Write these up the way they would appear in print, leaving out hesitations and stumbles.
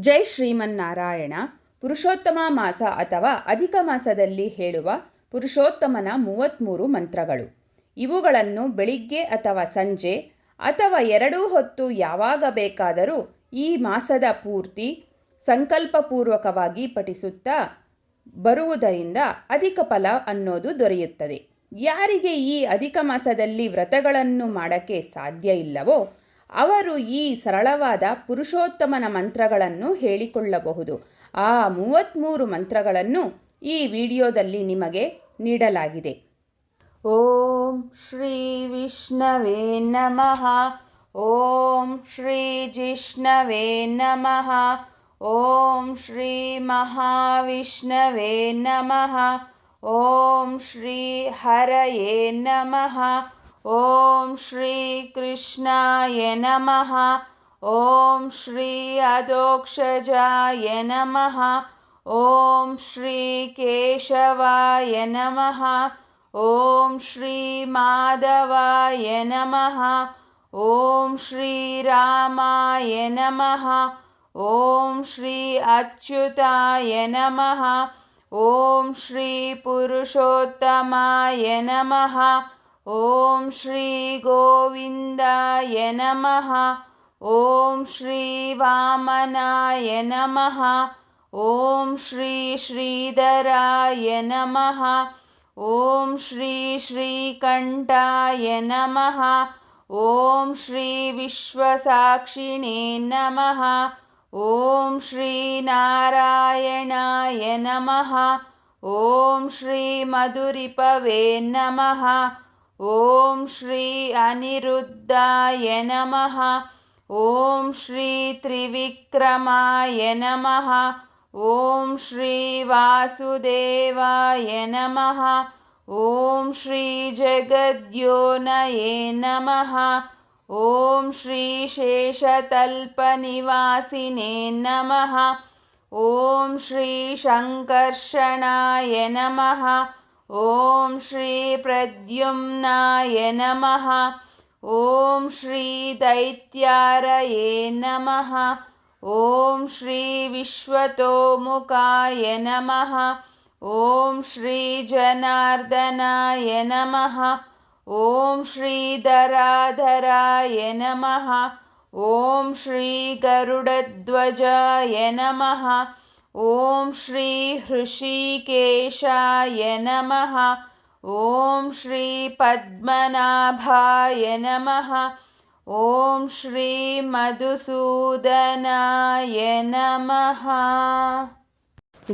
ಜೈ ಶ್ರೀಮನ್ನಾರಾಯಣ. ಪುರುಷೋತ್ತಮ ಮಾಸ ಅಥವಾ ಅಧಿಕ ಮಾಸದಲ್ಲಿ ಹೇಳುವ ಪುರುಷೋತ್ತಮನ 33 ಮಂತ್ರಗಳು. ಇವುಗಳನ್ನು ಬೆಳಿಗ್ಗೆ ಅಥವಾ ಸಂಜೆ ಅಥವಾ ಎರಡೂ ಹೊತ್ತು ಯಾವಾಗ ಬೇಕಾದರೂ ಈ ಮಾಸದ ಪೂರ್ತಿ ಸಂಕಲ್ಪಪೂರ್ವಕವಾಗಿ ಪಠಿಸುತ್ತಾ ಬರುವುದರಿಂದ ಅಧಿಕ ಫಲ ಅನ್ನೋದು ದೊರೆಯುತ್ತದೆ. ಯಾರಿಗೆ ಈ ಅಧಿಕ ಮಾಸದಲ್ಲಿ ವ್ರತಗಳನ್ನು ಮಾಡೋಕ್ಕೆ ಸಾಧ್ಯ ಇಲ್ಲವೋ ಅವರು ಈ ಸರಳವಾದ ಪುರುಷೋತ್ತಮನ ಮಂತ್ರಗಳನ್ನು ಹೇಳಿಕೊಳ್ಳಬಹುದು. ಆ 33 ಮಂತ್ರಗಳನ್ನು ಈ ವಿಡಿಯೋದಲ್ಲಿ ನಿಮಗೆ ನೀಡಲಾಗಿದೆ. ಓಂ ಶ್ರೀ ವಿಷ್ಣವೇ ನಮಃ. ಓಂ ಶ್ರೀ ಜಿಷ್ಣವೇ ನಮಃ. ಓಂ ಶ್ರೀ ಮಹಾವಿಷ್ಣವೇ ನಮಃ. ಓಂ ಶ್ರೀ ಹರಯೇ ನಮಃ. ಓಂ ಶ್ರೀ ಕೃಷ್ಣಾಯ ನಮಃ. ಓಂ ಶ್ರೀ ಅಧೋಕ್ಷಜಾಯ ನಮಃ. ಓಂ ಶ್ರೀ ಕೇಶವಾಯ ನಮಃ. ಓಂ ಶ್ರೀ ಮಾಧವಾಯ ನಮಃ. ಓಂ ಶ್ರೀ ರಾಮಾಯ ನಮಃ. ಓಂ ಶ್ರೀ ಅಚ್ಯುತಾಯ ನಮಃ. ಓಂ ಶ್ರೀ ಪುರುಷೋತ್ತಮಾಯ ನಮಃ. ಓಂ ಶ್ರೀ ಗೋವಿಂದಾಯ ನಮಃ. ಓಂ ಶ್ರೀ ವಾಮನಾಯ ನಮಃ. ಓಂ ಶ್ರೀ ಶ್ರೀಧರಾಯ ನಮಃ. ಓಂ ಶ್ರೀ ಶ್ರೀಕಂಠಾಯ ನಮಃ. ಓಂ ಶ್ರೀ ವಿಶ್ವಸಾಕ್ಷಿಣೇ ನಮಃ. ಓಂ ಶ್ರೀ ನಾರಾಯಣಾಯ ನಮಃ. ಓಂ ಶ್ರೀ ಮಧುರಿಪವೇ ನಮಃ. ಓಂ ಶ್ರೀ ಅನಿರುದ್ಧಾಯ ನಮಃ. ಓಂ ಶ್ರೀ ತ್ರಿವಿಕ್ರಮಾಯ ನಮಃ. ಓಂ ಶ್ರೀ ವಾಸುದೇವಾಯ ನಮಃ. ಓಂ ಶ್ರೀ ಜಗದ್ಯೋನಯೇ ನಮಃ. ಓಂ ಶ್ರೀ ಶೇಷತಲ್ಪನಿವಾಸಿನೇ ನಮಃ. ಓಂ ಶ್ರೀ ಸಂಕರ್ಷಣಾಯ ನಮಃ. ಓಂ ಶ್ರೀ ಪ್ರದ್ಯುಮ್ನಾಯ ನಮಃ. ಓಂ ಶ್ರೀ ದೈತ್ಯಾರಯೇ ನಮಃ. ಓಂ ಶ್ರೀ ವಿಶ್ವತೋಮುಖಾಯ ನಮಃ. ಓಂ ಶ್ರೀ ಜನಾರ್ದನಾಯ ನಮಃ. ಓಂ ಶ್ರೀ ಧರಾಧರಾಯ ನಮಃ. ಓಂ ಶ್ರೀ ಗರುಡಧ್ವಜಾಯ ನಮಃ. ಓಂ ಶ್ರೀ ಹೃಷಿಕೇಶಾಯ ನಮಃ. ಓಂ ಶ್ರೀ ಪದ್ಮನಾಭಾಯ ನಮಃ. ಓಂ ಶ್ರೀ ಮಧುಸೂದನಾಯ ನಮಃ.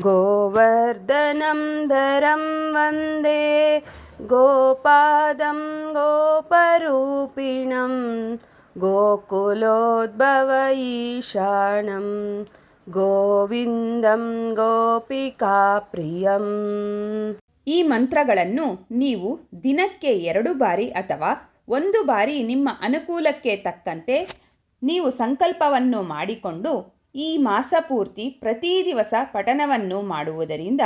ಗೋವರ್ಧನಂ ಧರಂ ವಂದೇ ಗೋಪಾದಂ ಗೋಪರೂಪಿಣಂ ಗೋಕುಲೋದ್ಭವ ಈಶಾನಂ ಗೋವಿಂದಂ ಗೋಪಿಕಾಪ್ರಿಯಂ. ಈ ಮಂತ್ರಗಳನ್ನು ನೀವು ದಿನಕ್ಕೆ 2 ಬಾರಿ ಅಥವಾ 1 ಬಾರಿ ನಿಮ್ಮ ಅನುಕೂಲಕ್ಕೆ ತಕ್ಕಂತೆ ನೀವು ಸಂಕಲ್ಪವನ್ನು ಮಾಡಿಕೊಂಡು ಈ ಮಾಸ ಪೂರ್ತಿ ಪ್ರತಿ ದಿವಸ ಪಠಣವನ್ನು ಮಾಡುವುದರಿಂದ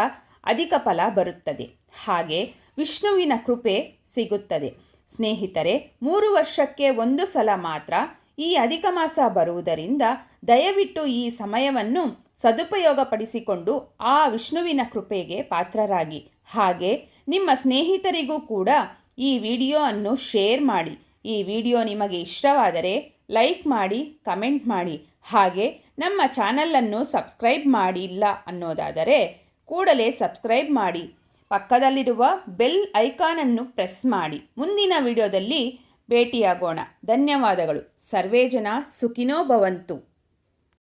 ಅಧಿಕ ಫಲ ಬರುತ್ತದೆ. ಹಾಗೆ ವಿಷ್ಣುವಿನ ಕೃಪೆ ಸಿಗುತ್ತದೆ. ಸ್ನೇಹಿತರೆ, 3 ವರ್ಷಕ್ಕೆ 1 ಸಲ ಮಾತ್ರ ಈ ಅಧಿಕ ಮಾಸ ಬರುವುದರಿಂದ ದಯವಿಟ್ಟು ಈ ಸಮಯವನ್ನು ಸದುಪಯೋಗಪಡಿಸಿಕೊಂಡು ಆ ವಿಷ್ಣುವಿನ ಕೃಪೆಗೆ ಪಾತ್ರರಾಗಿ. ಹಾಗೆ ನಿಮ್ಮ ಸ್ನೇಹಿತರಿಗೂ ಕೂಡ ಈ ವಿಡಿಯೋವನ್ನು ಶೇರ್ ಮಾಡಿ. ಈ ವಿಡಿಯೋ ನಿಮಗೆ ಇಷ್ಟವಾದರೆ ಲೈಕ್ ಮಾಡಿ, ಕಮೆಂಟ್ ಮಾಡಿ. ಹಾಗೆ ನಮ್ಮ ಚಾನಲನ್ನು ಸಬ್ಸ್ಕ್ರೈಬ್ ಮಾಡಿಲ್ಲ ಅನ್ನೋದಾದರೆ ಕೂಡಲೇ ಸಬ್ಸ್ಕ್ರೈಬ್ ಮಾಡಿ, ಪಕ್ಕದಲ್ಲಿರುವ ಬೆಲ್ ಐಕಾನನ್ನು ಪ್ರೆಸ್ ಮಾಡಿ. ಮುಂದಿನ ವಿಡಿಯೋದಲ್ಲಿ ಭೇಟಿಯಾಗೋಣ. ಧನ್ಯವಾದಗಳು. ಸರ್ವೇ ಜನ ಸುಖಿನೋ ಭವಂತು.